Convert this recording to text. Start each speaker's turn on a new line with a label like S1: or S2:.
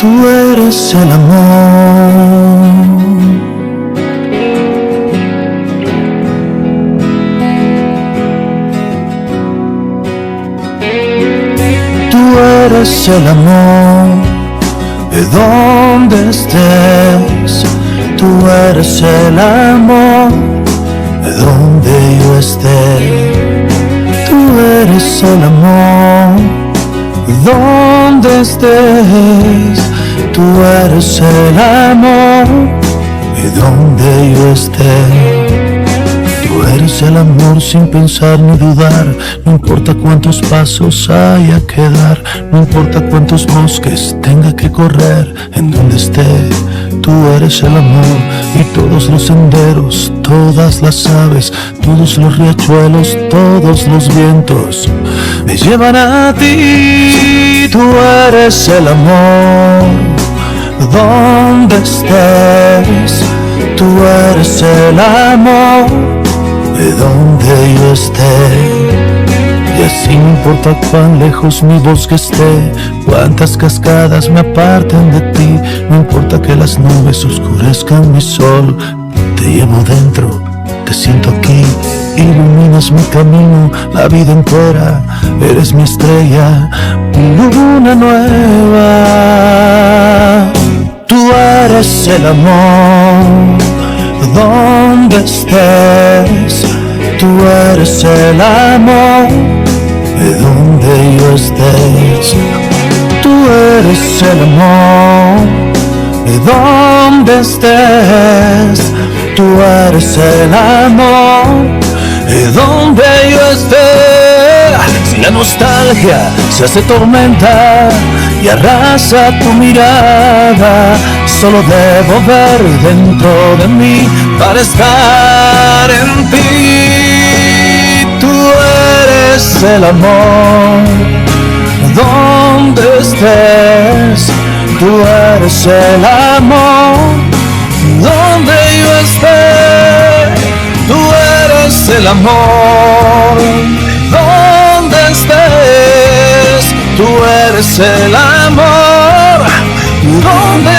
S1: Tú eres el amor. Tú eres el amor, de donde estés. Tú eres el amor, de donde yo esté. Tú eres el amor, donde estés. Tú eres el amor, de donde yo esté. Tú eres el amor sin pensar ni dudar. No importa cuántos pasos haya que dar, no importa cuántos bosques tenga que correr, en donde esté. Tú eres el amor, y todos los senderos, todas las aves, todos los riachuelos, todos los vientos me llevan a ti. Tú eres el amor, donde estés. Tú eres el amor, de donde yo esté. Y así no importa cuán lejos mi bosque esté, cuántas cascadas me aparten de ti, no importa que las nubes oscurezcan mi sol. Te llevo dentro, te siento aquí, iluminas mi camino la vida entera. Eres mi estrella, mi luna nueva. Tú eres el amor, donde estés. Tú eres el amor, de donde yo estés. Tú eres el amor, de donde estés. Tú eres el amor, de donde yo esté. Si la nostalgia se hace tormenta y arrasa tu mirada, solo debo ver dentro de mí para estar en ti. Tú eres el amor, donde estés. Tú eres el amor, donde yo esté. Tú eres el amor, donde estés. Tú eres el amor, donde